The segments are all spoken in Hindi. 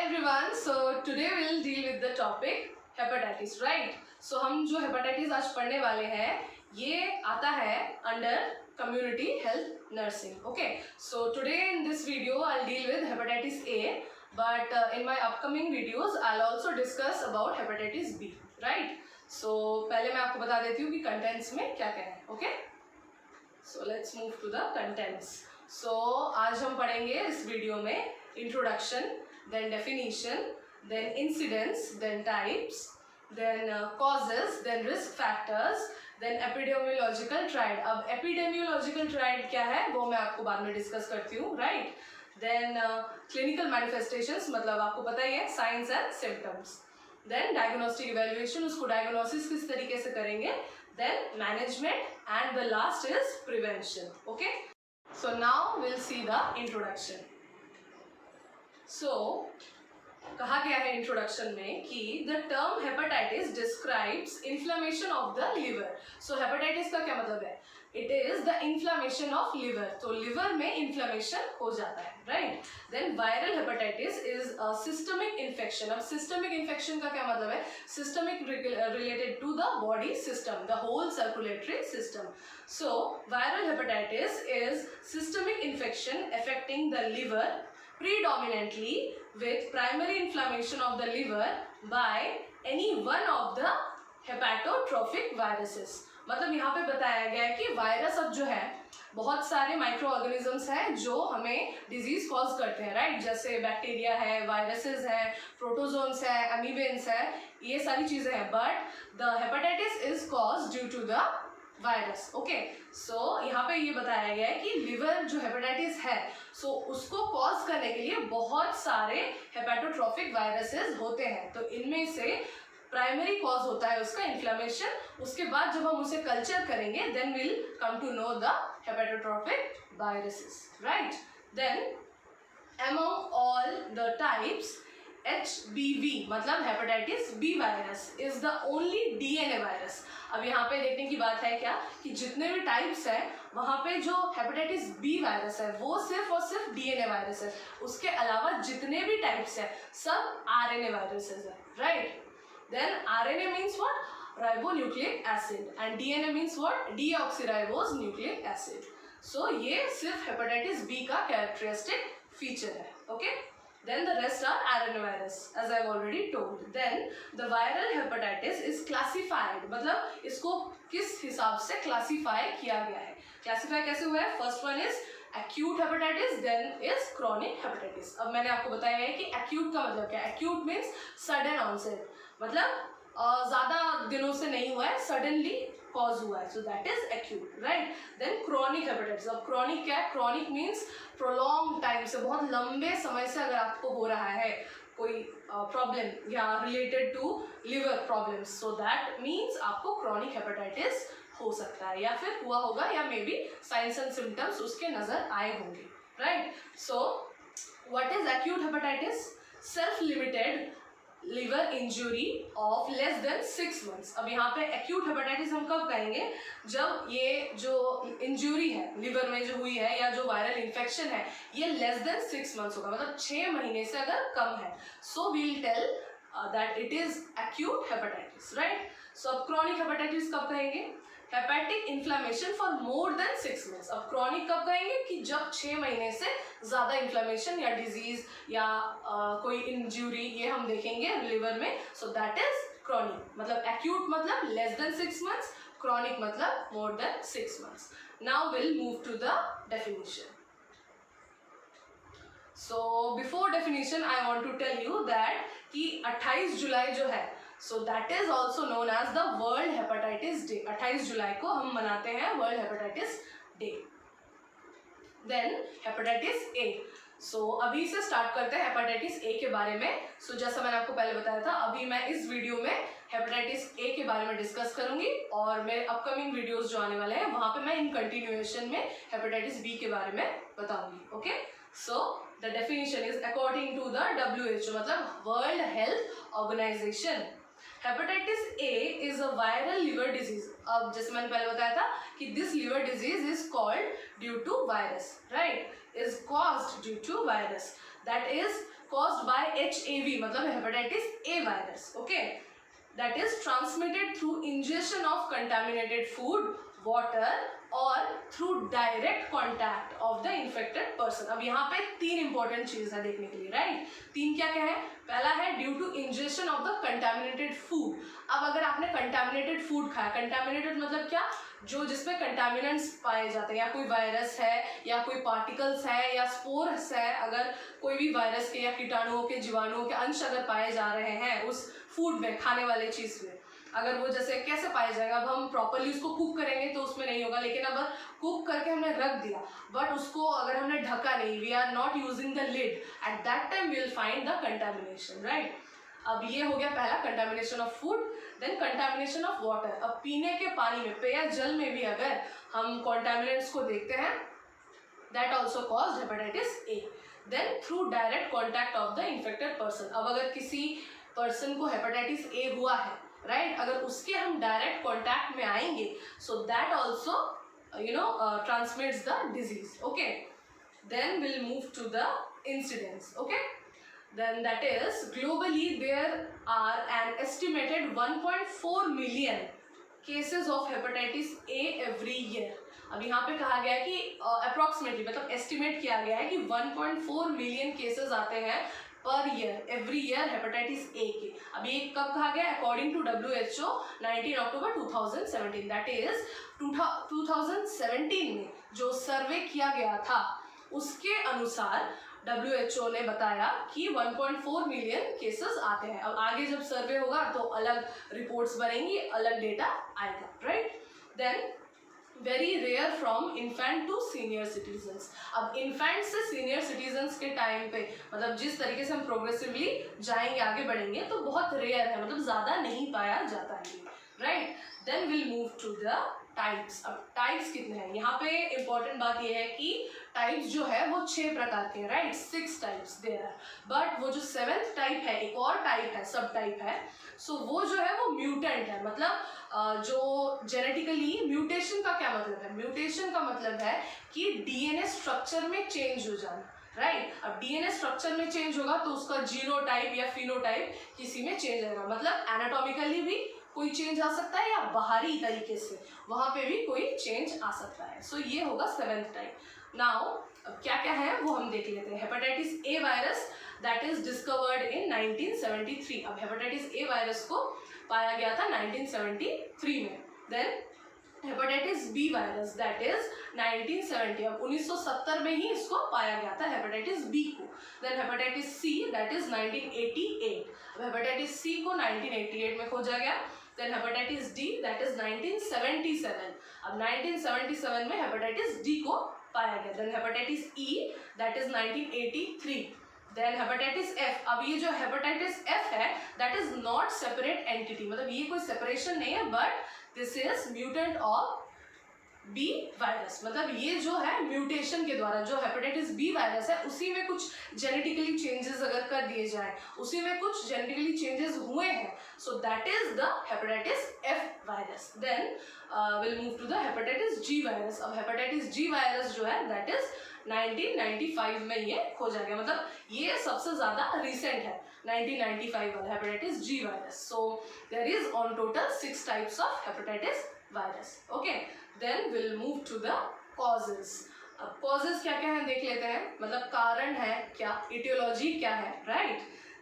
everyone, so today we'll deal with the topic hepatitis, right? So हम जो hepatitis आज पढ़ने वाले हैं ये आता है under community health nursing. Okay, so today in this video I'll deal with hepatitis A, but in my upcoming videos I'll also discuss about hepatitis B, right? So पहले मैं आपको बता देती हूँ कि contents में क्या क्या है. Okay, so let's move to the contents. So आज हम पढ़ेंगे इस वीडियो में introduction, then definition, then incidence, then types, then causes, then risk factors, then epidemiological triad. अब epidemiological triad क्या है वो मैं आपको बाद में डिस्कस करती हूँ, right? Then clinical manifestations, मतलब आपको पता ही है signs and symptoms. Then diagnostic evaluation, उसको diagnosis किस तरीके से करेंगे. Then management, and the last is prevention. Okay? So now we'll see the introduction. So कहा गया है इंट्रोडक्शन में कि the term hepatitis describes inflammation of the liver. So hepatitis का क्या मतलब है? It is the inflammation of liver. तो लिवर में इन्फ्लेमेशन हो जाता है, right? Then viral hepatitis is a systemic infection. अब सिस्टमिक इन्फेक्शन का क्या मतलब है? Systemic related to the body system, the whole circulatory system. So viral hepatitis is systemic infection affecting the liver predominantly with primary inflammation of the liver by any one of the hepatotrophic viruses. मतलब यहाँ पे बताया गया है कि वायरस अब जो है बहुत सारे माइक्रो ऑर्गेनिजम्स हैं जो हमें डिजीज कॉज करते हैं, राइट? जैसे बैक्टीरिया है, वायरसेस हैं, प्रोटोजोन्स है, अमीबेन्स है, ये सारी चीजें हैं. But the hepatitis is cause due to the virus. Okay, so यहाँ पे ये बताया गया है कि लिवर जो हेपेटाइटिस है सो उसको कॉज करने के लिए बहुत सारे हेपेटोट्रोफिक वायरसेस होते हैं. तो इनमें से प्राइमरी कॉज होता है उसका इन्फ्लेमेशन. उसके बाद जब हम उसे कल्चर करेंगे then will come to know the hepatotrophic viruses, right? Then among all the types HBV मतलब hepatitis B virus is the only DNA virus. अब यहाँ पे देखने की बात है क्या कि जितने भी टाइप्स हैं वहाँ पे जो हेपेटाइटिस बी वायरस है वो सिर्फ और सिर्फ DNA वायरस है. उसके अलावा जितने भी टाइप्स हैं सब RNA वायरसेस है, right? Then RNA means what? Ribonucleic acid, and DNA means what? Deoxyribose nucleic acid. So ये सिर्फ हेपेटाइटिस बी का कैरेक्टरिस्टिक फीचर है. Okay, then the rest are RNA virus as I've already told. Then the viral hepatitis is classified, मतलब इसको किस हिसाब से क्लासीफाई किया गया है? क्लासीफाई कैसे हुआ है? First one is acute hepatitis, then is chronic hepatitis. अब मैंने आपको बताया है कि acute का मतलब क्या है? acute means sudden onset, मतलब ज़्यादा दिनों से नहीं हुआ है, सडनली कॉज हुआ है, so that is acute, right? Then chronic hepatitis. अब क्रॉनिक क्या है? क्रॉनिक मीन्स प्रोलॉन्ग टाइम से, बहुत लंबे समय से अगर आपको हो रहा है कोई प्रॉब्लम या related to liver problems, so that means आपको क्रॉनिक हेपेटाइटिस हो सकता है या फिर हुआ होगा या maybe signs and symptoms उसके नजर आए होंगे, right? So what is acute hepatitis? Self limited liver injury of less than 6 months. अब यहाँ पे एक्यूट हेपेटाइटिस हम कब कहेंगे? जब ये जो इंजुरी है लिवर में जो हुई है या जो वायरल इन्फेक्शन है ये लेस देन 6 months होगा, मतलब 6 महीने से अगर कम है. So we will tell that it is acute hepatitis, right? So अब क्रॉनिक हेपेटाइटिस कब कहेंगे? Hepatic inflammation for more than 6 months. अब क्रॉनिक कब कहेंगे? कि जब 6 महीने से ज़्यादा इन्फ्लेमेशन या डिजीज या कोई इंजुरी ये हम देखेंगे लिवर में, सो दैट इज क्रॉनिक. मतलब एक्यूट मतलब लेस देन 6 months, क्रॉनिक मतलब more than 6 months. Now will move to the definition. So before definition I want to tell you that कि 28 जुलाई जो है so that is also known as the world hepatitis day. 28 जुलाई को हम मनाते हैं world hepatitis day. Then hepatitis A. So अभी से स्टार्ट करते हैं हेपेटाइटिस ए के बारे में. सो जैसा मैंने आपको पहले बताया था अभी मैं इस वीडियो में हेपेटाइटिस ए के बारे में डिस्कस करूंगी और मेरे अपकमिंग वीडियोस जो आने वाले हैं वहां पे मैं इन कंटिन्यूएशन में हेपेटाइटिस बी के बारे में बताऊंगी. Okay, so the definition is according to the WHO मतलब World Health Organization. Hepatitis A is a viral liver disease. अब जैसे मैंने पहले बताया था कि this liver disease is called due to virus, right? Is caused due to virus. That is caused by HAV मतलब hepatitis A virus. Okay, that is transmitted through ingestion of contaminated food, water or through direct contact of the infected person. अब यहाँ पे 3 important चीज है देखने के लिए, राइट? 3 क्या क्या है? पहला है due to injection of the contaminated food. अब अगर आपने कंटामिनेटेड फूड खाया, कंटामिनेटेड मतलब क्या? जो जिसमें कंटामिनेंट्स पाए जाते हैं, या कोई वायरस है या कोई पार्टिकल्स है या स्पोर्स है, अगर कोई भी वायरस के या कीटाणुओं के जीवाणुओं के अंश अगर पाए जा रहे हैं उस फूड में, खाने वाले चीज में, अगर वो जैसे कैसे पाया जाएगा? अब हम प्रॉपरली उसको कुक करेंगे तो उसमें नहीं होगा, लेकिन अब कुक करके हमने रख दिया बट उसको अगर हमने ढका नहीं, we are not using the lid, at that time we will find the contamination, right? अब ये हो गया पहला, contamination of food. Then contamination of water. अब पीने के पानी में, पेयजल में भी अगर हम कंटामिनेंट्स को देखते हैं, that also cause hepatitis A. Then through direct contact of the infected person. अब अगर किसी पर्सन को हेपेटाइटिस ए हुआ है, राइट, अगर उसके हम डायरेक्ट कॉन्टैक्ट में आएंगे, so that also transmits the disease. Okay, then will move to the incidents. Okay, then that is globally there are an estimated 1.4 million cases of hepatitis A every year. अब यहाँ पे कहा गया है कि approximately मतलब estimate किया गया है कि 1.4 million cases आते हैं per year, every year hepatitis A के. अब ये कब कहा गया? According to WHO 19 October 2017. That is 2017 में जो सर्वे किया गया था उसके अनुसार WHO ने बताया कि 1.4 मिलियन केसेस आते हैं. अब आगे जब सर्वे होगा तो अलग रिपोर्ट्स बनेंगी, अलग डेटा आएगा, right? Then very rare from infant to senior citizens. अब इन्फेंट से सीनियर सिटीजन्स के टाइम पे, मतलब जिस तरीके से हम प्रोग्रेसिवली जाएंगे, आगे बढ़ेंगे, तो बहुत रेयर है, मतलब ज़्यादा नहीं पाया जाता है, right? Then will move to the types. अब टाइप्स कितने हैं? यहाँ पे इंपॉर्टेंट बात यह है कि टाइप्स जो है वो 6 प्रकार के, right? 6 types there are. But वो जो 7th टाइप है, एक और टाइप है, सब टाइप है, सो वो जो है वो म्यूटेंट है. मतलब जो जेनेटिकली, म्यूटेशन का क्या मतलब है? म्यूटेशन का मतलब है कि डीएनए स्ट्रक्चर में चेंज हो जाना, राइट? अब डीएनए स्ट्रक्चर में चेंज होगा तो उसका जीनोटाइप या फिनोटाइप किसी में चेंज आएगा. मतलब एनाटॉमिकली भी कोई चेंज आ सकता है या बाहरी तरीके से वहां पे भी कोई चेंज आ सकता है. सो ये होगा 7th टाइप. नाउ क्या क्या है वो हम देख लेते हैं. Hepatitis A virus that is discovered in 1973. अब हेपेटाइटिस ए वायरस को पाया गया था 1973 में. Then hepatitis B virus that is 1970. अब 1970 में ही इसको पाया गया था, हेपेटाइटिस बी को. Then hepatitis C that is 1988. अब हेपेटाइटिस सी को 1988 में खोजा गया. Then hepatitis D that is 1977. अब 1977 में हेपेटाइटिस डी को पाया गया. Then hepatitis E that is 1983. Then hepatitis F. अब ये जो हेपेटाइटिस एफ है that is not separate entity, मतलब ये कोई सेपरेशन नहीं है, but this is mutant of B virus. मतलब ये जो है म्यूटेशन के द्वारा, जो हेपेटाइटिस बी वायरस है उसी में कुछ जेनेटिकली चेंजेस अगर कर दिए जाए, उसी में कुछ जेनेटिकली चेंजेस हुए हैं, so that is the hepatitis F virus. Then will move to the hepatitis G virus. अब हेपेटाइटिस जी वायरस जो है दैट इज 1995 में ये खोजा गया. मतलब ये सबसे ज्यादा रिसेंट है, 1995 वाला hepatitis G virus. So there is on total 6 types of hepatitis virus. Okay, then will move to the causes. अब कॉजेज क्या क्या है देख लेते हैं, मतलब कारण है क्या, इटियोलॉजी क्या है, right?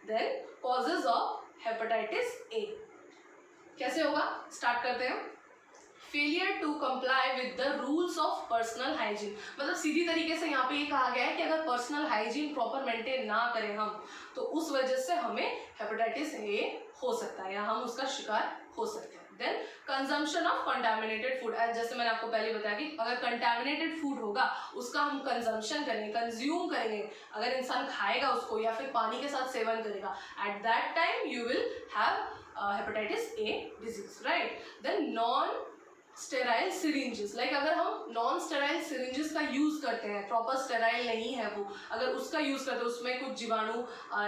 Then causes of hepatitis A कैसे होगा, स्टार्ट करते हैं. Failure to comply with the rules of personal hygiene. मतलब सीधी तरीके से यहाँ पे ये कहा गया है कि अगर पर्सनल हाइजीन प्रॉपर मेंटेन ना करें हम, तो उस वजह से हमें हेपेटाइटिस ए हो सकता है या हम उसका शिकार हो सकते हैं. Then consumption of contaminated food. जैसे मैंने आपको पहले बताया कि अगर कंटामिनेटेड फूड होगा उसका हम कंजम्पशन करेंगे, कंज्यूम करेंगे, अगर इंसान खाएगा उसको या फिर पानी के साथ सेवन करेगा, at that time you will have hepatitis A disease, right? Then non sterile syringes. Like अगर हम नॉन स्टेराइल सिरिंजेस का यूज करते हैं, प्रॉपर स्टेराइल नहीं है वो, अगर उसका यूज करते हैं, उसमें कुछ जीवाणु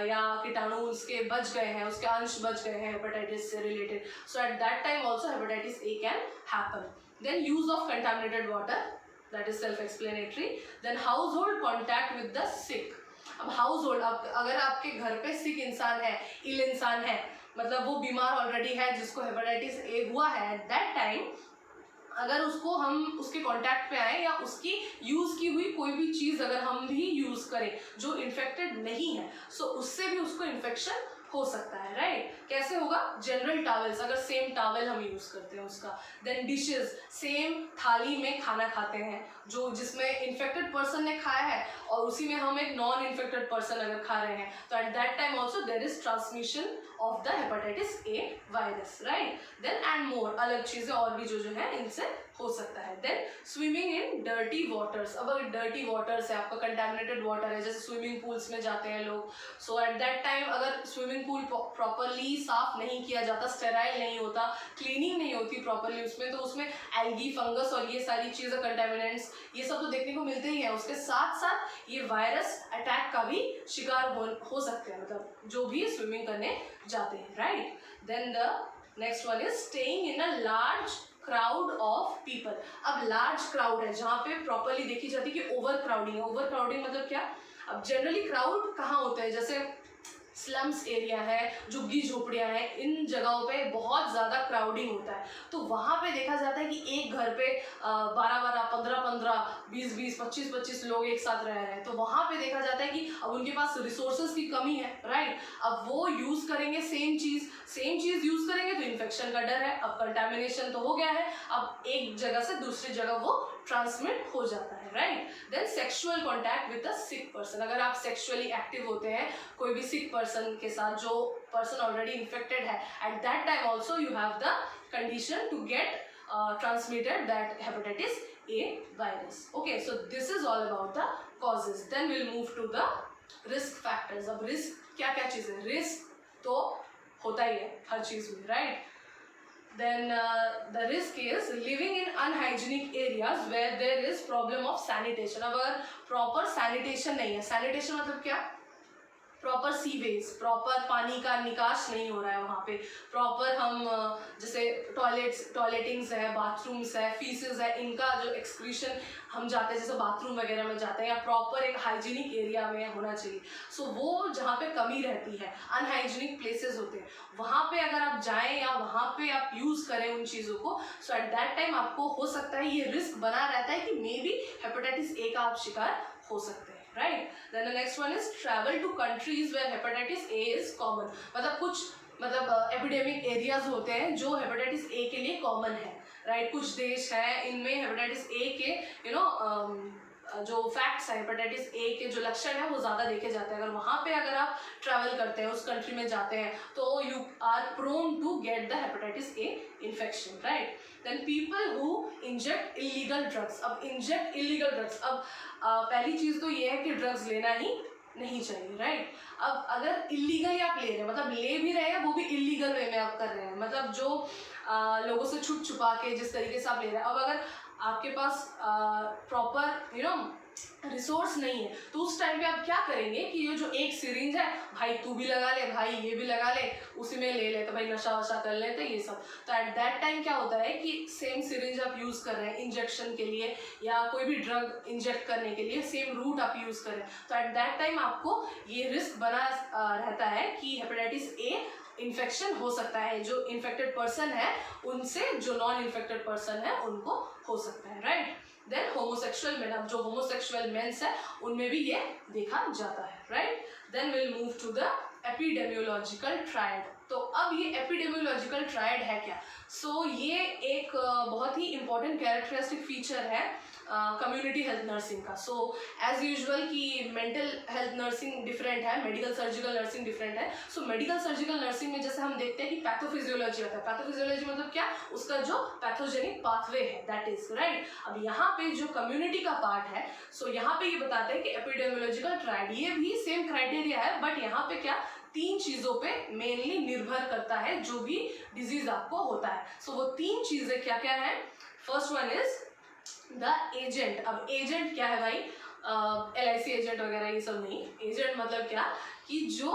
या कीटाणु उसके बच गए हैं, उसके अंश बच गए हैं हेपेटाइटिस से related, so at that time also hepatitis A can happen. Then use of contaminated water, that is self explanatory. Then household contact with the sick. अब हाउस होल्ड, अगर आपके घर पे सिक इंसान है, इल इंसान है, मतलब वो बीमार ऑलरेडी है, जिसको हेपेटाइटिस ए हुआ है, एट दैट टाइम अगर उसको हम उसके कांटेक्ट पे आए या उसकी यूज की हुई कोई भी चीज अगर हम भी यूज करें जो इन्फेक्टेड नहीं है, सो उससे भी उसको इन्फेक्शन हो सकता है, राइट? कैसे होगा? जनरल टॉवल्स, अगर सेम टॉवल हम यूज करते हैं उसका, देन डिशेस, सेम थाली में खाना खाते हैं जो जिसमें इन्फेक्टेड पर्सन ने खाया है और उसी में हम एक नॉन इन्फेक्टेड पर्सन अगर खा रहे हैं, तो at that time also there is transmission of the hepatitis A virus, right? Then and more, अलग चीजें और भी जो है इनसे हो सकता है। Then swimming in dirty waters, अब अगर डर्टी वाटर्स है, आपका कंटेमिनेटेड वाटर है, जैसे स्विमिंग पूल्स में जाते हैं लोग, सो एट दैट टाइम अगर स्विमिंग पूल प्रॉपरली साफ नहीं किया जाता, स्टेराइल नहीं होता, क्लीनिंग नहीं होती प्रॉपरली उसमें, तो उसमें एल्गी, फंगस और ये सारी चीज़ें, कंटेमिनेंट्स, ये सब तो देखने को मिलते ही है। उसके साथ साथ ये वायरस अटैक का भी शिकार हो सकते हैं, मतलब जो भी स्विमिंग करने जाते हैं, right? Then the next one is staying in a large crowd of people. अब लार्ज क्राउड है जहाँ पे प्रॉपरली देखी जाती है कि ओवर क्राउडिंग है। ओवर क्राउडिंग मतलब क्या? अब जनरली क्राउड कहाँ होता है? जैसे स्लम्स एरिया है, झुग्गी झोपड़ियाँ हैं, इन जगहों पे बहुत ज़्यादा क्राउडिंग होता है, तो वहाँ पे देखा जाता है कि एक घर पे 12-12, 15-15, 20-20, 25-25 लोग एक साथ रह रहे हैं, तो वहाँ पे देखा जाता है कि अब उनके पास रिसोर्सेज की कमी है, राइट? अब वो यूज़ करेंगे सेम चीज़ यूज़ करेंगे तो इन्फेक्शन का डर है, अब कंटामिनेशन तो हो गया है, अब एक जगह से दूसरी जगह वो ट्रांसमिट हो जाता है, right? Then sexual contact with a sick person, अगर आप सेक्सुअली एक्टिव होते हैं कोई भी सिक पर्सन के साथ, जो पर्सन ऑलरेडी इन्फेक्टेड है, at that time also you have the condition to get transmitted that hepatitis A virus. Okay, so this is all about the causes. Then we'll move to the risk factors. अब risk क्या क्या चीज़ है? risk तो होता ही है हर चीज़ में, right? Then the risk is living in unhygienic areas where there is problem of sanitation. अब अगर proper sanitation नहीं है, sanitation मतलब क्या? प्रॉपर सीवेज, प्रॉपर पानी का निकास नहीं हो रहा है वहाँ पे, प्रॉपर हम जैसे टॉयलेटिंग्स है, बाथरूम्स है, फीसेस है, इनका जो एक्सक्रीशन हम जाते हैं जैसे बाथरूम वगैरह में जाते हैं, या प्रॉपर एक हाइजीनिक एरिया में होना चाहिए। सो वो जहाँ पे कमी रहती है, अनहाइजीनिक प्लेसेस होते हैं, वहाँ पे अगर आप जाएँ या वहाँ पे आप यूज़ करें उन चीज़ों को, सो एट दैट टाइम आपको हो सकता है, ये रिस्क बना रहता है कि मे बी हेपेटाइटिस ए का आप शिकार हो सकते हैं, right? Then the next one is travel to countries where hepatitis A is common. मतलब एपिडेमिक एरियाज होते हैं जो हेपेटाइटिस ए के लिए कॉमन है, राइट? कुछ देश है इनमें हेपेटाइटिस ए के जो फैक्ट्स है, हेपेटाइटिस ए के जो लक्षण है वो ज़्यादा देखे जाते हैं। अगर वहाँ पे अगर आप ट्रैवल करते हैं, उस कंट्री में जाते हैं, तो you are prone to get the hepatitis A infection, right? Then people who inject illegal drugs. अब इंजेक्ट इलीगल ड्रग्स, अब पहली चीज़ तो ये है कि ड्रग्स लेना ही नहीं चाहिए, राइट? अब अगर इलीगली आप ले रहे हैं, मतलब ले भी रहे हैं वो भी इलीगल वे में आप कर रहे हैं, मतलब जो लोगों से छुप छुपा के जिस तरीके से आप ले रहे हैं। अब अगर आपके पास प्रॉपर रिसोर्स नहीं है, तो उस टाइम पे आप क्या करेंगे कि ये जो एक सिरिंज है, भाई तू भी लगा ले, भाई ये भी लगा ले, उसी में ले ले, तो भाई नशा वशा कर लेते ये सब। तो एट दैट टाइम क्या होता है कि सेम सिरिंज आप यूज़ कर रहे हैं इंजेक्शन के लिए या कोई भी ड्रग इंजेक्ट करने के लिए, सेम रूट आप यूज़ करें, तो एट दैट टाइम आपको ये रिस्क बना रहता है कि हेपेटाइटिस ए इन्फेक्शन हो सकता है, जो इन्फेक्टेड पर्सन है उनसे जो नॉन इन्फेक्टेड पर्सन है उनको हो सकता है, राइट? देन होमोसेक्सुअल मेन, अब जो होमोसेक्सुअल मेंस है उनमें भी ये देखा जाता है, right? Then will move to the epidemiological triad. तो अब ये एपिडेमियोलॉजिकल ट्रायड है क्या? सो ये एक बहुत ही इंपॉर्टेंट कैरेक्टरिस्टिक फीचर है कम्युनिटी हेल्थ नर्सिंग का। सो एज यूजुअल कि मेंटल हेल्थ नर्सिंग डिफरेंट है, मेडिकल सर्जिकल नर्सिंग डिफरेंट है। सो मेडिकल सर्जिकल नर्सिंग में जैसे हम देखते हैं कि पैथोफिजियोलॉजी होता है। पैथोफिजियोलॉजी मतलब क्या? उसका जो पैथोजेनिक पाथवे है, दैट इज राइट। अब यहाँ पे जो कम्युनिटी का पार्ट है, सो यहाँ पे ये बताते हैं कि एपिडेमियोलॉजिकल ट्रायड, ये भी सेम क्राइटेरिया है, बट यहाँ पे क्या 3 चीज़ों पे मेनली निर्भर करता है जो भी डिजीज आपको होता है। सो वो 3 चीज़ें क्या क्या है? First one is the agent. अब एजेंट क्या है भाई? LIC एजेंट वगैरह ये सब नहीं। एजेंट मतलब क्या कि जो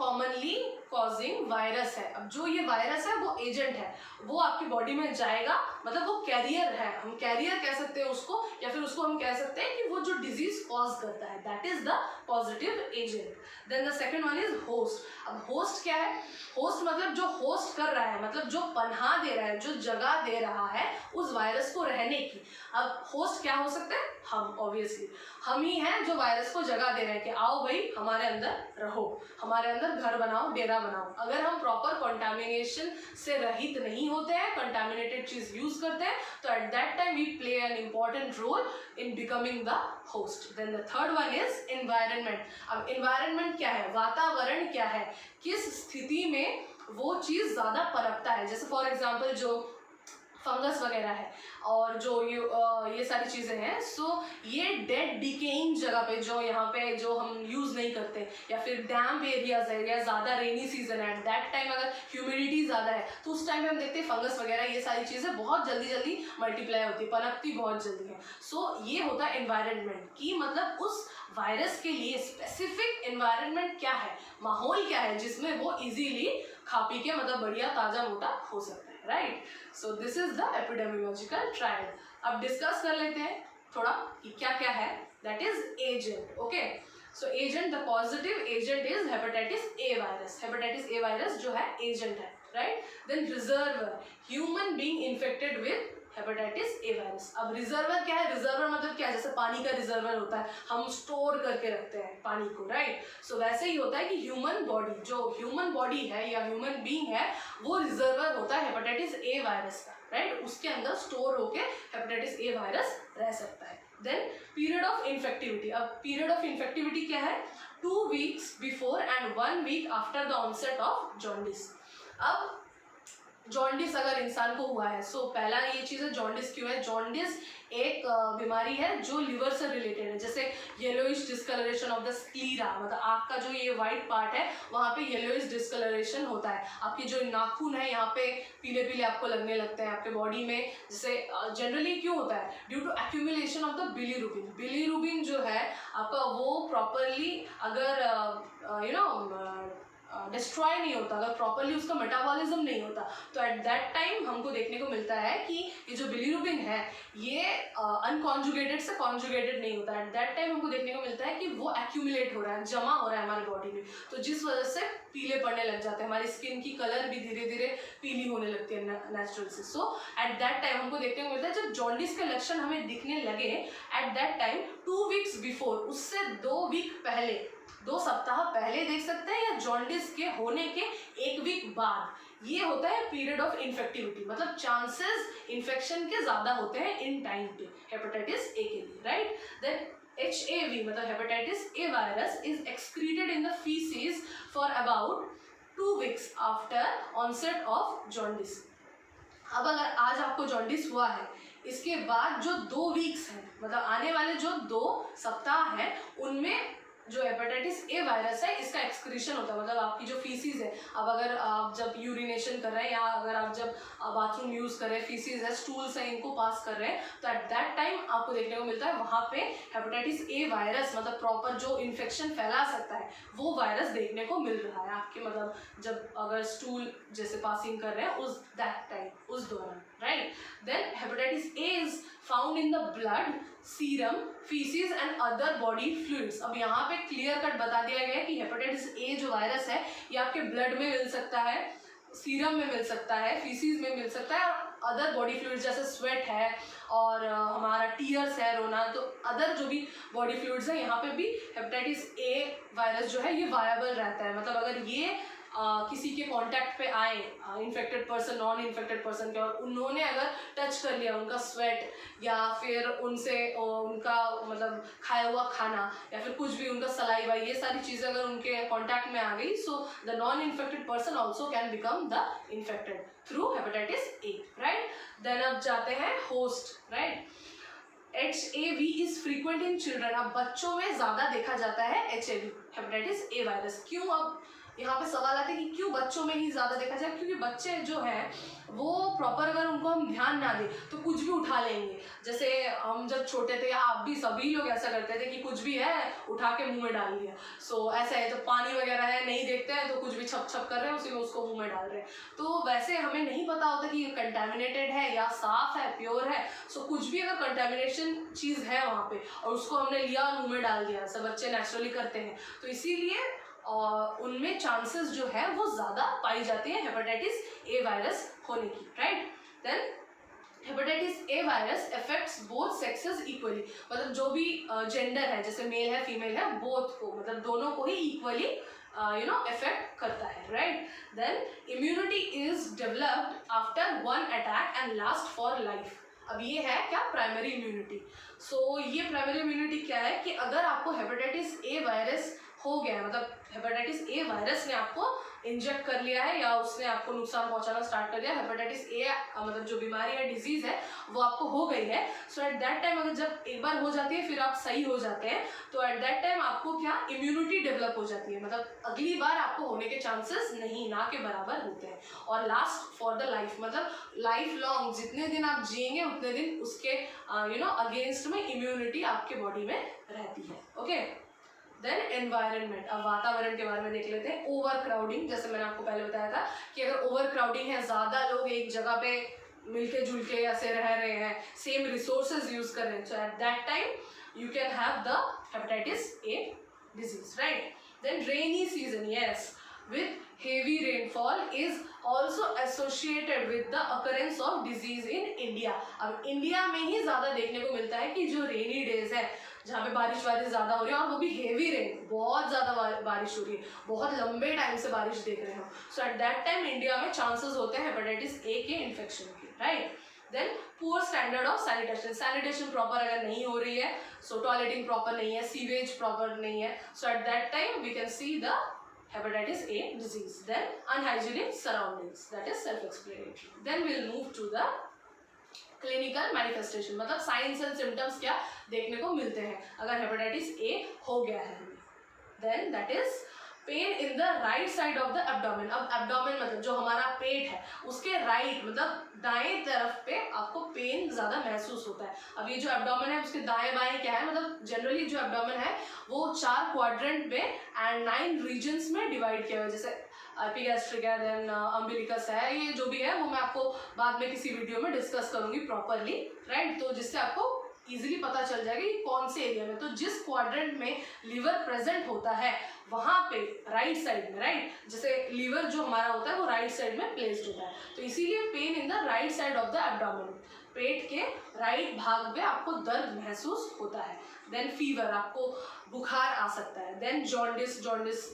कॉमनली कॉजिंग वायरस है। अब जो ये वायरस है वो एजेंट है, वो आपकी बॉडी में जाएगा, मतलब वो कैरियर है, हम कैरियर कह सकते हैं उसको, या फिर उसको हम कह सकते हैं कि वो जो डिजीज कॉज करता है, that is the positive agent. Then the second one is host. अब होस्ट क्या है? होस्ट मतलब जो होस्ट कर रहा है, मतलब जो पनाह दे रहा है, जो जगह दे रहा है उस वायरस को रहने की। अब होस्ट क्या हो सकता है? हम, ऑब्वियसली हम ही हैं जो वायरस को जगह दे रहे हैं कि आओ भाई हमारे अंदर रहो, हमारे अंदर घर बनाओ, डेरा बनाओ। अगर हम प्रॉपर कंटामिनेशन से रहित नहीं होते हैं, कंटामिनेटेड चीज यूज करते हैं, तो at that time we play an important role in becoming the host. Then the third one is environment. अब एनवायरनमेंट क्या है? वातावरण क्या है, किस स्थिति में वो चीज ज्यादा पनपता है। जैसे फॉर एग्जाम्पल जो फंगस वगैरह है और जो ये सारी चीज़ें हैं, सो ये डेड डिकेइंग जगह पे, जो यहाँ पे जो हम यूज़ नहीं करते, या फिर डैम्प एरियाज है, या ज़्यादा रेनी सीजन है, एट दैट टाइम अगर ह्यूमिडिटी ज़्यादा है तो उस टाइम पे हम देखते हैं फंगस वगैरह ये सारी चीज़ें बहुत जल्दी जल्दी मल्टीप्लाई होती है, पनपती बहुत जल्दी है। सो ये होता है एनवायरनमेंट की, मतलब उस वायरस के लिए स्पेसिफिक एनवायरनमेंट क्या है, माहौल क्या है जिसमें वो इजीली खा पी के मतलब बढ़िया ताज़ा मोटा हो सकता है, right. So this is the epidemiological trial. अब डिस्कस कर लेते हैं थोड़ा कि क्या क्या है। That is agent. Okay, so agent, the positive agent is hepatitis A virus. Hepatitis A virus जो है एजेंट है, right. Then reservoir, human being infected with hepatitis A virus. अब रिजर्वर क्या है? रिजर्वर मतलब क्या है? जैसे पानी का रिजर्वर होता है, हम स्टोर करके रखते हैं पानी को, राइट। सो वैसे ही होता है कि ह्यूमन बॉडी, जो ह्यूमन बॉडी है या ह्यूमन बीइंग है, वो रिजर्वर होता है हेपेटाइटिस ए वायरस का, राइट। उसके अंदर स्टोर होके हेपेटाइटिस ए वायरस रह सकता है। Then period of infectivity. अब पीरियड ऑफ इन्फेक्टिविटी क्या है? 2 weeks before and 1 week after the onset of jaundice. अब जॉन्डिस अगर इंसान को हुआ है, सो पहला ये चीज़ है जॉन्डिस क्यों है? जॉन्डिस एक बीमारी है जो लिवर से रिलेटेड है। जैसे yellowish discolouration of the sclera, मतलब आँख का जो ये वाइट पार्ट है वहाँ पे येलोइश डिस्कलरेशन होता है। आपके जो नाखून है यहाँ पे पीले पीले आपको लगने लगते हैं आपके बॉडी में। जैसे जनरली क्यों होता है? Due to accumulation of the bilirubin. Bilirubin जो है आपका वो प्रॉपरली अगर यू नो डिस्ट्रॉय नहीं होता, अगर प्रॉपरली उसका मेटाबॉलिज्म नहीं होता, तो एट दैट टाइम हमको देखने को मिलता है कि ये जो बिलीरुबिन है ये अनकॉन्जुगेटेड से कॉन्जुगेटेड नहीं होता। एट दैट टाइम हमको देखने को मिलता है कि वो एक्यूमुलेट हो रहा है, जमा हो रहा है हमारी बॉडी में, तो जिस वजह से पीले पड़ने लग जाते हैं, हमारी स्किन की कलर भी धीरे धीरे पीली होने लगती है नेचुरल से। सो एट दैट टाइम हमको देखने को मिलता है जब जॉन्डिस के लक्षण हमें दिखने लगे, eight that time 2 weeks before, उससे 2 वीक पहले, 2 सप्ताह पहले देख सकते हैं, या जॉन्डिस के होने के 1 वीक बाद, ये होता है पीरियड ऑफ इन्फेक्टिविटी। मतलब चांसेस इन्फेक्शन के ज्यादा होते हैं इन टाइम पे हेपेटाइटिस ए के लिए, राइट। देन HAV मतलब hepatitis A virus is excreted in the faeces for about 2 weeks after onset of jaundice. अब अगर आज आपको जॉन्डिस हुआ है, इसके बाद जो 2 वीक्स हैं, मतलब आने वाले जो 2 सप्ताह हैं, उनमें जो हेपेटाइटिस ए वायरस है इसका एक्सक्रीशन होता है। मतलब आपकी जो फीसिस है, अब अगर आप जब यूरिनेशन कर रहे हैं या अगर आप जब बाथरूम यूज कर रहे हैं, फीसिस है, स्टूल्स है, इनको पास कर रहे हैं, तो एट दैट टाइम आपको देखने को मिलता है वहाँ पे हेपेटाइटिस ए वायरस, मतलब प्रॉपर जो इन्फेक्शन फैला सकता है वो वायरस देखने को मिल रहा है आपके, मतलब जब अगर स्टूल जैसे पासिंग कर रहे हैं उस दैट टाइम, उस दौरान, right. Then hepatitis A is found in the blood, serum, faeces and other body fluids. अब यहाँ पे क्लियर कट बता दिया गया है कि हेपेटाइटिस ए जो वायरस है ये आपके ब्लड में मिल सकता है, सीरम में मिल सकता है, फीसिस में मिल सकता है, और अदर बॉडी फ्लूइड्स जैसे स्वेट है और हमारा टीयर्स है, रोना, तो अदर जो भी बॉडी फ्लूइड्स है यहाँ पे भी हेपेटाइटिस ए वायरस जो है ये वायबल रहता है। मतलब अगर ये किसी के कांटेक्ट पे आए, infected person, non infected person के, और उन्होंने अगर टच कर लिया उनका स्वेट या फिर उनसे उनका मतलब खाया हुआ खाना या फिर कुछ भी उनका सलाइवा, ये सारी चीज़ें अगर उनके कांटेक्ट में आ गई, so the non infected person also can become the infected through hepatitis A, right. Then अब जाते हैं host, right. HAV is frequent in children. अब बच्चों में ज़्यादा देखा जाता है HAV, हेपेटाइटिस ए वायरस। क्यों? अब यहाँ पे सवाल आता है कि क्यों बच्चों में ही ज़्यादा देखा जाए, क्योंकि बच्चे जो है वो प्रॉपर अगर उनको हम ध्यान ना दें तो कुछ भी उठा लेंगे। जैसे हम जब छोटे थे, या आप भी सभी लोग ऐसा करते थे कि कुछ भी है उठा के मुंह में डाल दिया। सो ऐसा है, जब पानी वगैरह है नहीं देखते हैं तो कुछ भी छप छप कर रहे हैं, उसी में उसको मुंह में डाल रहे हैं। तो वैसे हमें नहीं पता होता कि ये कंटेमिनेटेड है या साफ है, प्योर है। सो कुछ भी अगर कंटेमिनेशन चीज़ है वहाँ पे और उसको हमने लिया और मुँह में डाल दिया, सब बच्चे नेचुरली करते हैं, तो इसीलिए उनमें चांसेस जो है वो ज़्यादा पाई जाती है हेपेटाइटिस ए वायरस होने की, right. Then hepatitis A virus affects both sexes equally, मतलब जो भी जेंडर है, जैसे मेल है फीमेल है, बोथ को, मतलब दोनों को ही इक्वली अफेक्ट करता है, right. Then immunity is developed after one attack and last for life. अब ये है क्या, प्राइमरी इम्यूनिटी। सो ये प्राइमरी इम्यूनिटी क्या है कि अगर आपको हेपेटाइटिस ए वायरस हो गया है, मतलब हेपेटाइटिस ए वायरस ने आपको इंजेक्ट कर लिया है या उसने आपको नुकसान पहुंचाना स्टार्ट कर दिया, हेपेटाइटिस ए मतलब जो बीमारी है, डिजीज है, वो आपको हो गई है। सो एट दैट टाइम, अगर जब एक बार हो जाती है फिर आप सही हो जाते हैं, तो एट दैट टाइम आपको क्या, इम्यूनिटी डेवलप हो जाती है, मतलब अगली बार आपको होने के चांसेस नहीं, ना के बराबर होते हैं। और लास्ट फॉर द लाइफ, मतलब लाइफ लॉन्ग जितने दिन आप जिएंगे उतने दिन उसके अगेंस्ट में इम्यूनिटी आपके बॉडी में रहती है, ओके। देन एनवायरनमेंट, अब वातावरण के बारे में देख लेते हैं। ओवर क्राउडिंग, जैसे मैंने आपको पहले बताया था कि अगर ओवर क्राउडिंग है, ज़्यादा लोग एक जगह पे मिलके जुलके ऐसे रह रहे हैं, सेम रिसोर्सेज यूज कर रहे हैं, so at that time you can have the hepatitis A disease, right. Then rainy season, yes, with heavy rainfall is also associated with the occurrence of disease in India। अब इंडिया में ही ज़्यादा देखने को मिलता है कि जो रेनी डेज है, जहाँ पे बारिश ज़्यादा हो रही है, और वो भी हेवी रेन, बहुत ज़्यादा बारिश हो रही है, बहुत लंबे टाइम से बारिश देख रहे हो, so at that time India में चांसेस होते हैं हेपेटाइटिस ए के इन्फेक्शन के, right. Then poor standard of sanitation, sanitation proper अगर नहीं हो रही है, सो टॉयलेटिंग प्रॉपर नहीं है, सीवेज प्रॉपर नहीं है, so at that time we can see the hepatitis A disease. Then unhygienic surroundings, that is self-explanatory. Then we'll move to the clinical manifestation, मतलब signs and symptoms क्या देखने को मिलते हैं अगर hepatitis A हो गया है हमें। Then that is pen in the right side of the abdomen. अब एब्डोमेन मतलब जो हमारा पेट है उसके राइट मतलब दाएं तरफ पे आपको पेन ज़्यादा महसूस होता है। अब ये जो एब्डोमेन है उसके दाएं बाएं क्या है, मतलब जनरली जो एब्डोमेन है वो 4 क्वाड्रेंट में एंड 9 रीजन्स में डिवाइड किया हुआ है, जैसे एपिगैस्ट्रिक है, देन अम्बिलिकस है, ये जो भी है वो मैं आपको बाद में किसी वीडियो में डिस्कस करूंगी प्रॉपरली, राइट। तो जिससे आपको इजीली पता चल जाएगा कि कौन से एरिया में, तो जिस क्वाड्रेंट में लिवर प्रेजेंट होता है वहां पे राइट साइड में, राइट, जैसे लिवर जो हमारा होता है वो राइट साइड में प्लेस्ड होता है, तो इसीलिए pain in the right side of the abdomen, पेट के राइट भाग में आपको दर्द महसूस होता है। देन फीवर, आपको बुखार आ सकता है। Then jaundice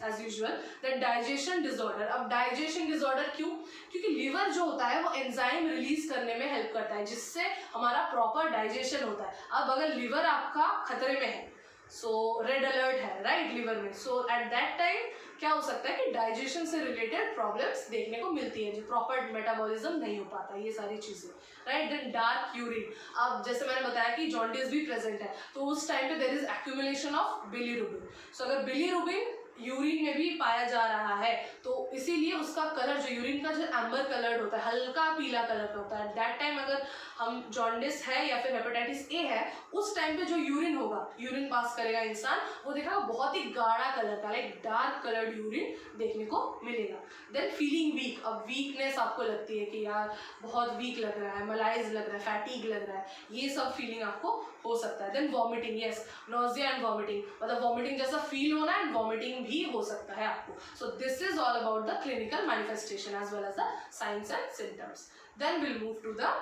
as usual. Then digestion disorder. अब डाइजेशन डिसऑर्डर क्यों, क्योंकि लिवर जो होता है वो एंजाइम रिलीज करने में हेल्प करता है जिससे हमारा प्रॉपर डाइजेशन होता है। अब अगर लिवर आपका खतरे में है, सो रेड अलर्ट है, राइट, लिवर में, सो एट दैट टाइम क्या हो सकता है कि डाइजेशन से रिलेटेड प्रॉब्लम्स देखने को मिलती है, जो प्रॉपर मेटाबॉलिज्म नहीं हो पाता, ये सारी चीज़ें, राइट। Then dark urine. अब जैसे मैंने बताया कि जॉन्डिस भी प्रेजेंट है, तो उस टाइम पे there is accumulation of bilirubin. So अगर बिलीरुबिन यूरिन में भी पाया जा रहा है तो इसीलिए उसका कलर, जो यूरिन का जो एम्बर कलर्ड होता है, हल्का पीला कलर का होता है। दैट टाइम अगर हम जॉन्डिस है या फिर हेपेटाइटिस ए है, उस टाइम पे जो यूरिन होगा, यूरिन पास करेगा इंसान, वो देखेगा बहुत ही गाढ़ा कलर का, लाइक डार्क कलर्ड यूरिन देखने को मिलेगा। Then feeling weak. अब वीकनेस आपको लगती है कि यार बहुत वीक लग रहा है, मलाइज लग रहा है, फैटीग लग रहा है, ये सब फीलिंग आपको हो सकता है। Then vomiting, yes, nausea and vomiting, मतलब वॉमिटिंग जैसा फील होना एंड वॉमिटिंग भी हो सकता है आपको। So this is all about the clinical manifestation as well as the signs and symptoms. Then will move to the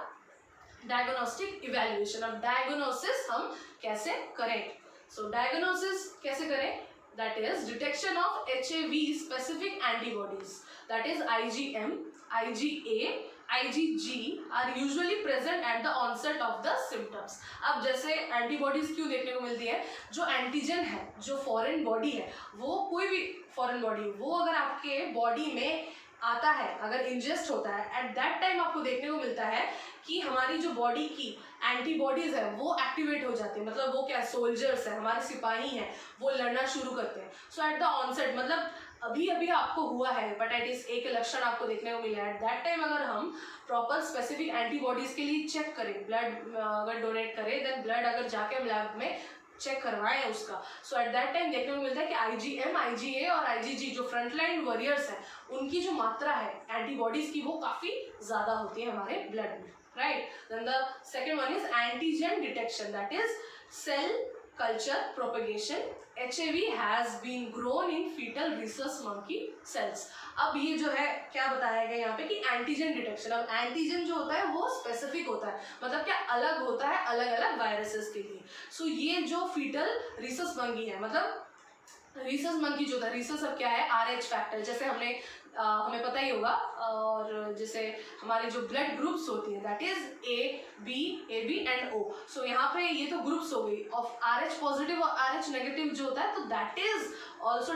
diagnostic evaluation. अब डायग्नोसिस हम कैसे करें, सो डायग्नोसिस कैसे करें, that is detection of HAV specific antibodies, that is IgM, IgA, IgG are usually present at the onset of the symptoms। अब जैसे एंटीबॉडीज क्यों देखने को मिलती है, जो एंटीजन है, जो फॉरेन बॉडी है, वो कोई भी फॉरेन बॉडी, वो अगर आपके बॉडी में आता है, अगर इंजेस्ट होता है, एट दैट टाइम आपको देखने को मिलता है कि हमारी जो बॉडी की एंटीबॉडीज है वो एक्टिवेट हो जाती है, मतलब वो क्या सोल्जर्स है, हमारे सिपाही हैं, वो लड़ना शुरू करते हैं। सो एट द ऑनसेट, मतलब अभी अभी आपको हुआ है हेपेटाइटिस ए के लक्षण आपको देखने को मिले, एट दैट टाइम अगर हम प्रॉपर स्पेसिफिक एंटीबॉडीज के लिए चेक करें, ब्लड अगर डोनेट करें, देन ब्लड अगर जाके हम लैब में चेक करवाएं उसका, सो एट दैट टाइम देखने को मिलता है कि IgM, IgA और IgG जो फ्रंटलाइन वॉरियर्स हैं उनकी जो मात्रा है एंटीबॉडीज की वो काफ़ी ज़्यादा होती है हमारे ब्लड में, right. Then the second one is antigen detection, that is cell culture propagation. HAV has been grown in fetal rhesus monkey cells. अब ये जो है क्या बताया गया यहाँ पे कि एंटीजन डिटेक्शन। अब एंटीजन जो होता है वो स्पेसिफिक होता है, मतलब क्या अलग होता है अलग अलग वायरसेस के लिए। सो ये जो फीटल rhesus monkey है, मतलब rhesus monkey जो था, rhesus अब क्या है RH फैक्टर, जैसे हमें पता ही होगा, और जैसे हमारे जो ब्लड ग्रुप्स होती है that is AB, AB and O। सो यहाँ पे ये तो ग्रुप्स हो गई ऑफ RH पॉजिटिव और RH नेगेटिव जो होता है, तो that is also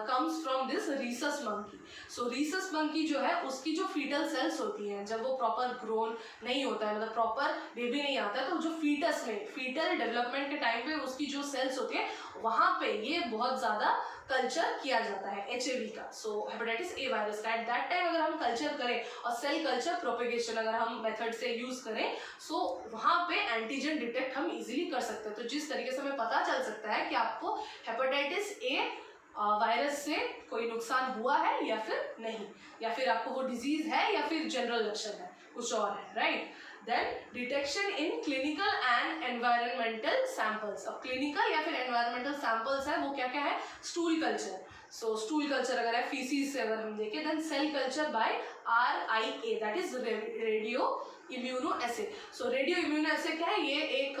comes from this rhesus monkey। So rhesus monkey जो है उसकी जो फीटल सेल्स होती हैं, जब वो प्रॉपर ग्रोन नहीं होता है, मतलब प्रॉपर बेबी नहीं आता है, तो जो फीटस में फीटल डेवलपमेंट के टाइम पे उसकी जो सेल्स होती है वहाँ पे ये बहुत ज़्यादा कल्चर किया जाता है HAV का। सो हेपेटाइटिस ए वायरस का एट दैट टाइम अगर हम कल्चर करें और सेल कल्चर प्रोपेगेशन अगर हम मेथड से यूज करें, सो वहाँ पे एंटीजन डिटेक्ट हम इजीली कर सकते हैं। तो जिस तरीके से हमें पता चल सकता है कि आपको हेपेटाइटिस ए वायरस से कोई नुकसान हुआ है या फिर नहीं, या फिर आपको वो डिजीज है या फिर जनरल लक्षण है कुछ और है, right. Then detection in clinical and environmental samples. अब क्लिनिकल या फिर एनवायरमेंटल सैंपल्स है वो क्या क्या है, stool culture. So stool culture अगर है फीसिस से अगर हम देखें, then cell culture by RIA that is radio immuno assay. So radio immuno assay क्या है, ये एक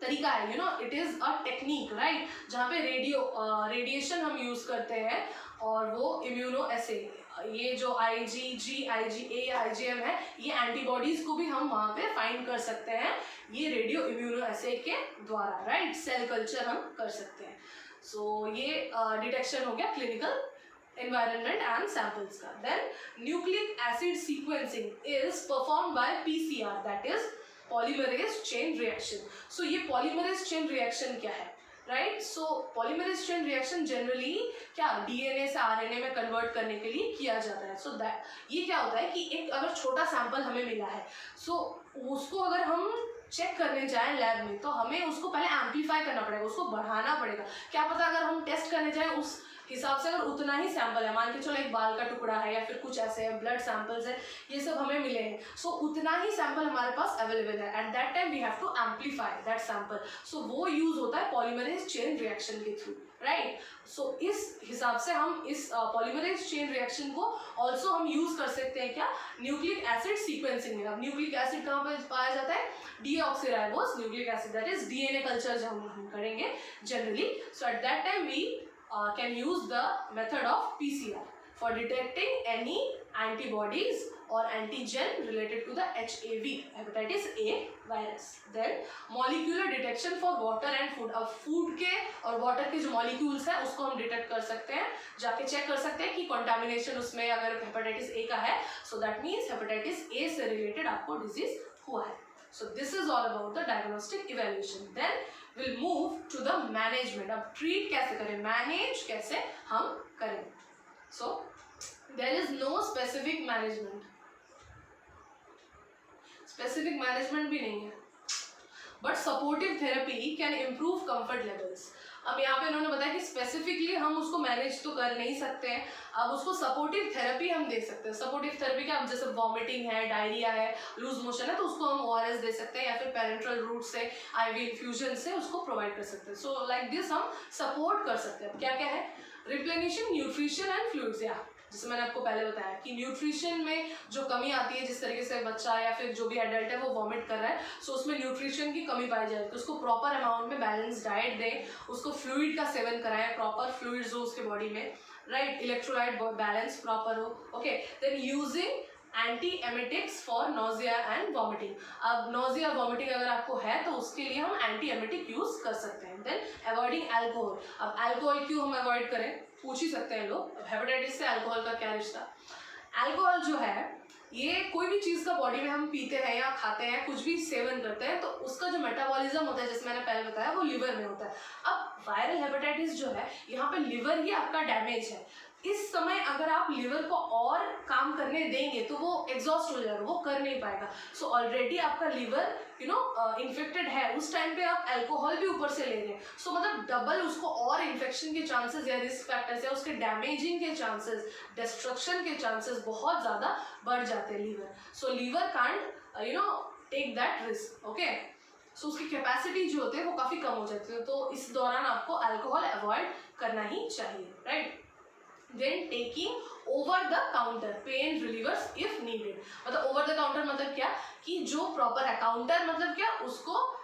तरीका है, it is a technique, right, जहाँ पे रेडिएशन हम यूज करते हैं और वो इम्यूनो एसे, ये जो IgG, IgA या IgM है, ये एंटीबॉडीज को भी हम वहाँ पे फाइंड कर सकते हैं ये रेडियो इम्यूनो एसे के द्वारा, राइट। सेल कल्चर हम कर सकते हैं। सो ये डिटेक्शन हो गया क्लिनिकल environment and samples का। Then nucleic acid sequencing is performed by PCR, that is polymerase chain reaction। So ये polymerase chain reaction क्या है, राइट। सो पॉलीमरेज चेन रिएक्शन जनरली क्या DNA से RNA में कन्वर्ट करने के लिए किया जाता है। सो दैट ये क्या होता है कि एक अगर छोटा सैंपल हमें मिला है, सो उसको अगर हम चेक करने जाएं लैब में, तो हमें उसको पहले एम्पलीफाई करना पड़ेगा, उसको बढ़ाना पड़ेगा। क्या पता अगर हम टेस्ट करने जाएं उस हिसाब से अगर उतना ही सैंपल है, मान के चलो एक बाल का टुकड़ा है या फिर कुछ ऐसे है, ब्लड सैंपल्स है, ये सब हमें मिले हैं, सो उतना ही सैंपल हमारे पास अवेलेबल है, at that time we have to amplify that sample. So वो यूज होता है पॉलीमरेज चेन रिएक्शन के थ्रू, राइट। सो इस हिसाब से हम इस पॉलीमरेज चेन रिएक्शन को ऑल्सो हम यूज कर सकते हैं क्या, न्यूक्लिक एसिड सीक्वेंसिंग में। अब न्यूक्लिक एसिड कहाँ पर पाया जाता है, deoxyribose nucleic acid, that is DNA culture जो हम करेंगे generally. So at that time we can use the method of PCR for detecting any antibodies or antigen related to the HAV, hepatitis A virus. Then molecular detection for water and food। अब food के और water के जो molecules हैं उसको हम detect कर सकते हैं, जाके check कर सकते हैं कि contamination उसमें अगर hepatitis A का है, so that means hepatitis A से related आपको disease हुआ है। So this is all about the diagnostic evaluation. Then we'll move to the management। अब treat कैसे करें, manage कैसे हम करें। So there is no specific management, specific management भी नहीं है, but supportive therapy can improve comfort levels। अब यहाँ पे इन्होंने बताया कि स्पेसिफिकली हम उसको मैनेज तो कर नहीं सकते हैं, अब उसको सपोर्टिव थेरेपी हम दे सकते हैं। सपोर्टिव थेरेपी क्या, अब जैसे वॉमिटिंग है, डायरिया है, लूज मोशन है, तो उसको हम ORS दे सकते हैं या फिर पेरेंट्रल रूट से IV इन्फ्यूजन से उसको प्रोवाइड कर सकते हैं। सो लाइक दिस हम सपोर्ट कर सकते हैं। क्या क्या है, रिप्लेनिशिंग न्यूट्रिशन एंड फ्लूइड्स, या जैसे मैंने आपको पहले बताया कि न्यूट्रिशन में जो कमी आती है, जिस तरीके से बच्चा या फिर जो भी एडल्ट है वो वॉमिट कर रहा है, सो उसमें न्यूट्रिशन की कमी पाई जाए तो उसको प्रॉपर अमाउंट में बैलेंस डाइट दें, उसको फ्लूइड का सेवन कराएं, प्रॉपर फ्लूइड्स हो उसके बॉडी में, राइट, इलेक्ट्रोलाइट बैलेंस प्रॉपर हो, okay. Then using anti emetics for nausea and vomiting. अब नोजिया वॉमिटिंग अगर आपको है तो उसके लिए हम एंटी एमेटिक यूज कर सकते हैं। Then avoiding alcohol. अब एल्कोहल क्यों हम अवॉइड करें, पूछ ही सकते हैं लोग, हेपेटाइटिस से अल्कोहल का क्या रिश्ता। अल्कोहल जो है ये कोई भी चीज़ का बॉडी में हम पीते हैं या खाते हैं, कुछ भी सेवन करते हैं, तो उसका जो मेटाबॉलिज्म होता है, जैसे मैंने पहले बताया, वो लिवर में होता है। अब वायरल हेपेटाइटिस जो है यहाँ पे लिवर ही आपका डैमेज है। इस समय अगर आप लिवर को और काम करने देंगे तो वो एग्जॉस्ट हो जाएगा, वो कर नहीं पाएगा। सो ऑलरेडी आपका लिवर इन्फेक्टेड है, उस टाइम पे आप अल्कोहल भी ऊपर से ले रहे हैं, सो मतलब डबल उसको और इन्फेक्शन के चांसेस या रिस्क फैक्टर्स या उसके डैमेजिंग के चांसेस, डिस्ट्रक्शन के चांसेस बहुत ज़्यादा बढ़ जाते हैं liver. So liver can't take that risk, okay. So उसकी कैपेसिटी जो होती है वो काफ़ी कम हो जाती है, तो इस दौरान आपको अल्कोहल अवॉइड करना ही चाहिए, right. Then taking over the counter pain relievers if needed. मतलब ओवर द काउंटर मतलब क्या कि जो प्रॉपर है, काउंटर मतलब क्या, उसको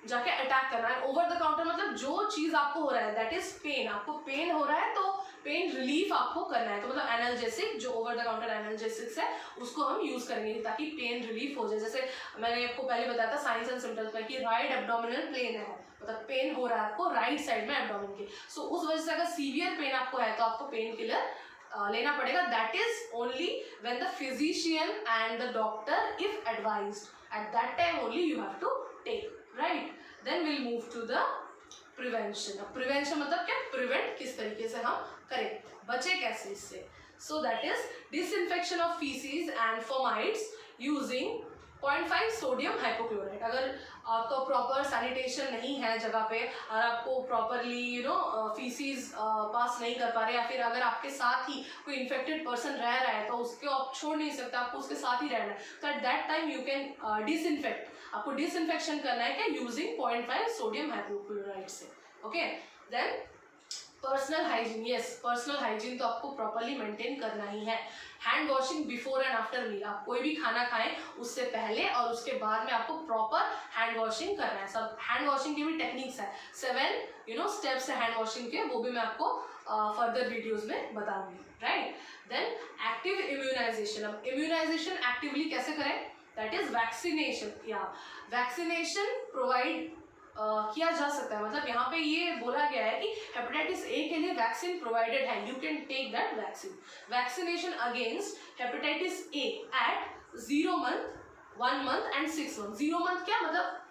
जाके अटैक करना है। ओवर द काउंटर मतलब जो चीज़ आपको हो रहा है दैट इज पेन, आपको पेन हो रहा है तो पेन रिलीफ आपको करना है, तो मतलब एनाल्जेसिक, जो ओवर द काउंटर एनाल्जेसिक्स है उसको हम यूज़ करेंगे ताकि पेन रिलीफ हो जाए। जैसे मैंने आपको पहले बताया था साइंस एंड सिम्टम्स में कि राइट एब्डोमिनल प्लेन है, मतलब पेन हो रहा है आपको राइट साइड में एब्डोमिन की। सो उस वजह से अगर सीवियर पेन आपको है तो आपको पेन किलर लेना पड़ेगा। That is only when the physician and the doctor if advised, at that time only you have to take, right. Then will move to the prevention. अब प्रिवेंशन मतलब क्या, प्रिवेंट किस तरीके से हम करें, बचे कैसे इससे। So that is disinfection of faeces and fomites using 0.5 sodium hypochlorite. अगर आपका प्रॉपर सैनिटेशन नहीं है जगह पे और आपको प्रॉपरली फीसीज पास नहीं कर पा रहे, या फिर अगर आपके साथ ही कोई इन्फेक्टेड पर्सन रह रहा है तो उसको आप छोड़ नहीं सकते, आपको उसके साथ ही रहना है, तो at that time you can disinfect. आपको डिसइंफेक्शन करना है क्या, यूजिंग 0.5 सोडियम हाइपोक्लोराइड से, okay. Then personal hygiene, yes personal hygiene तो आपको प्रॉपरली मेंटेन करना ही है। Hand washing before and after meal, आप कोई भी खाना खाएं उससे पहले और उसके बाद में आपको प्रॉपर हैंड वॉशिंग करना है। सब हैंड वॉशिंग की भी टेक्निक्स है, 7 स्टेप्स है हैंड वॉशिंग के, वो भी मैं आपको फर्दर वीडियोस में बताऊंगी, राइट। Then active immunisation. अब इम्यूनाइजेशन एक्टिवली कैसे करें, दैट इज वैक्सीनेशन। या वैक्सीनेशन प्रोवाइड किया जा सकता है, मतलब यहाँ पे ये बोला गया है कि हेपेटाइटिस ए के लिए वैक्सीन प्रोवाइडेड है, you can take that vaccine. Vaccination against hepatitis A at 0 month, 1 month and 6 month. 0 month क्या मतलब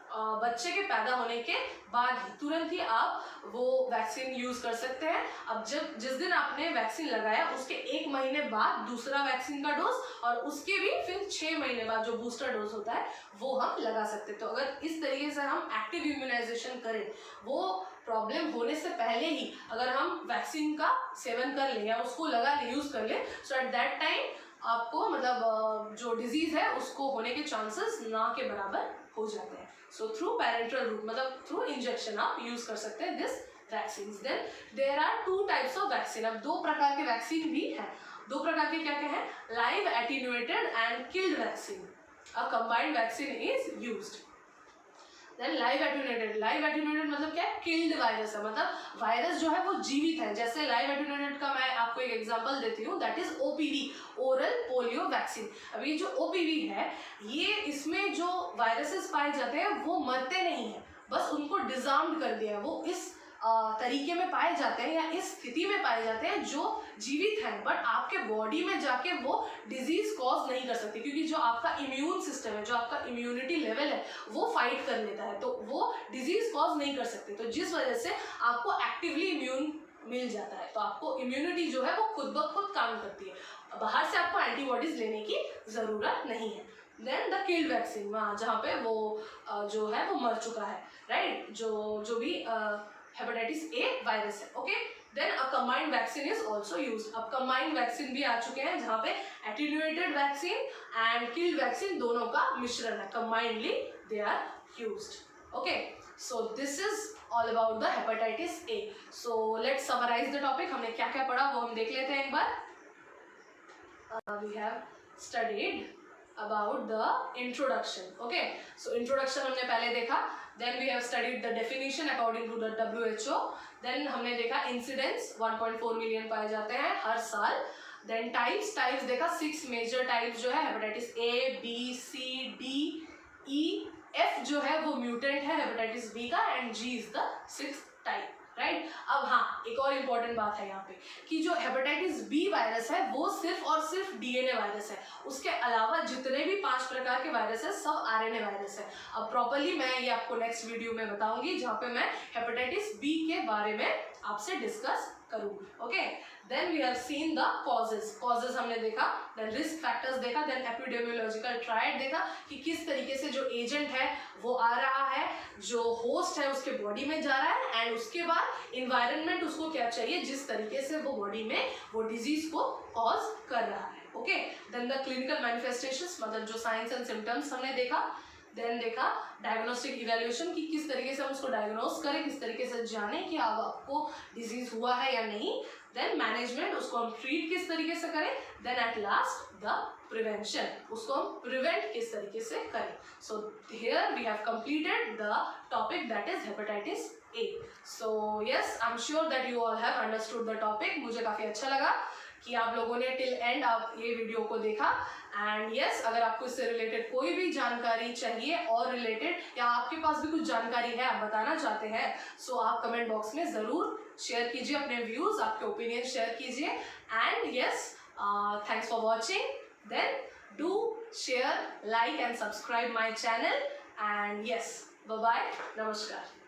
बच्चे के पैदा होने के बाद ही तुरंत ही आप वो वैक्सीन यूज कर सकते हैं। अब जिस दिन आपने वैक्सीन लगाया उसके 1 महीने बाद दूसरा वैक्सीन का डोज, और उसके भी फिर 6 महीने बाद जो बूस्टर डोज होता है वो हम लगा सकते हैं। तो अगर इस तरीके से हम एक्टिव इम्यूनाइजेशन करें, वो प्रॉब्लम होने से पहले ही अगर हम वैक्सीन का सेवन कर लें या उसको लगा लें, यूज कर लें, सो एट दैट टाइम आपको मतलब जो डिजीज है उसको होने के चांसेस ना के बराबर हो जाते हैं। सो थ्रू पैरेंटल रूट मतलब थ्रू इंजेक्शन आप यूज कर सकते हैं this vaccine. Then there are 2 types of vaccine. अब 2 प्रकार के वैक्सीन भी हैं। 2 प्रकार के क्या क्या है, live attenuated and killed vaccine. A combined vaccine is used. Then live attenuated. Live attenuated मतलब क्या है, किल्ड वायरस है, मतलब वायरस जो है वो जीवित है। जैसे लाइव एटीन्यूएटेड का मैं आपको एक एग्जांपल देती हूँ, that is OPV, oral polio vaccine. अब ये जो ओपीवी है, ये इसमें जो वायरसेस पाए जाते हैं वो मरते नहीं है, बस उनको डिजार्म्ड कर दिया है। वो इस तरीके में पाए जाते हैं या इस स्थिति में पाए जाते हैं जो जीवित हैं, बट आपके बॉडी में जाके वो डिजीज कॉज नहीं कर सकती, क्योंकि जो आपका इम्यून सिस्टम है, जो आपका इम्यूनिटी लेवल है वो फाइट कर लेता है, तो वो डिजीज कॉज नहीं कर सकते। तो जिस वजह से आपको एक्टिवली इम्यून मिल जाता है, तो आपको इम्यूनिटी जो है वो खुद ब खुद काम करती है, बाहर से आपको एंटीबॉडीज लेने की जरूरत नहीं है। देन द किल्ड वैक्सीन, वहाँ जहाँ पे वो जो है वो मर चुका है, राइट, जो भी हेपेटाइटिस ए वायरस है, okay. Then a combined vaccine is also used. अब कंबाइंड वैक्सीन भी आ चुके हैं जहाँ पे attenuated vaccine and killed vaccine दोनों का मिश्रण है, combinedly they are used, okay. So this is all about the hepatitis A. So let's summarise the topic. हमने क्या क्या पढ़ा वो हम देख लेते हैं एक बार। We have studied about the introduction, okay, so introduction हमने पहले देखा, then we have studied the definition according to the WHO, then हमने देखा incidence 1.4 million पाए जाते हैं हर साल, then types देखा 6 major types जो है hepatitis A, B, C, D, E, F जो है वो mutant है hepatitis B का, and G is the 6th type, right. अब हाँ, एक और इम्पॉर्टेंट बात है यहाँ पे कि जो हेपेटाइटिस बी वायरस है वो सिर्फ और सिर्फ डीएनए वायरस है, उसके अलावा जितने भी 5 प्रकार के वायरस है सब आरएनए वायरस है। अब प्रॉपरली मैं ये आपको नेक्स्ट वीडियो में बताऊंगी जहाँ पे मैं हेपेटाइटिस बी के बारे में आपसे डिस्कस करूंगी। Okay, then we have seen the causes हमने देखा, देन रिस्क फैक्टर्स देखा, देन एपिडेमियोलॉजिकल ट्रायड देखा कि किस तरीके से जो एजेंट है वो आ रहा है, जो होस्ट है उसके बॉडी में जा रहा है, एंड उसके बाद इन्वायरमेंट उसको क्या चाहिए जिस तरीके से वो बॉडी में वो डिजीज को कॉज कर रहा है। Okay, then the clinical manifestations, मतलब जो साइंस एंड सिम्टम्स हमने देखा, देन देखा डायग्नोस्टिक इवैल्यूएशन कि किस तरीके से हम उसको डायग्नोस करें, किस तरीके से जाने कि अब आपको डिजीज हुआ है या नहीं, देन मैनेजमेंट, उसको हम ट्रीट किस तरीके से करें, then at last the prevention, उसको हम प्रिवेंट किस तरीके से करें। So here we have completed the topic that is hepatitis A. So yes, I am sure that you all have understood the topic. मुझे काफ़ी अच्छा लगा कि आप लोगों ने टिल एंड आप ये वीडियो को देखा। एंड यस, अगर आपको इससे रिलेटेड कोई भी जानकारी चाहिए और रिलेटेड, या आपके पास भी कुछ जानकारी है आप बताना चाहते हैं, सो आप कमेंट बॉक्स में ज़रूर शेयर कीजिए अपने व्यूज़, आपके ओपिनियन शेयर कीजिए। And yes, thanks for watching, then do share, like and subscribe my channel. And yes, bye bye, नमस्कार।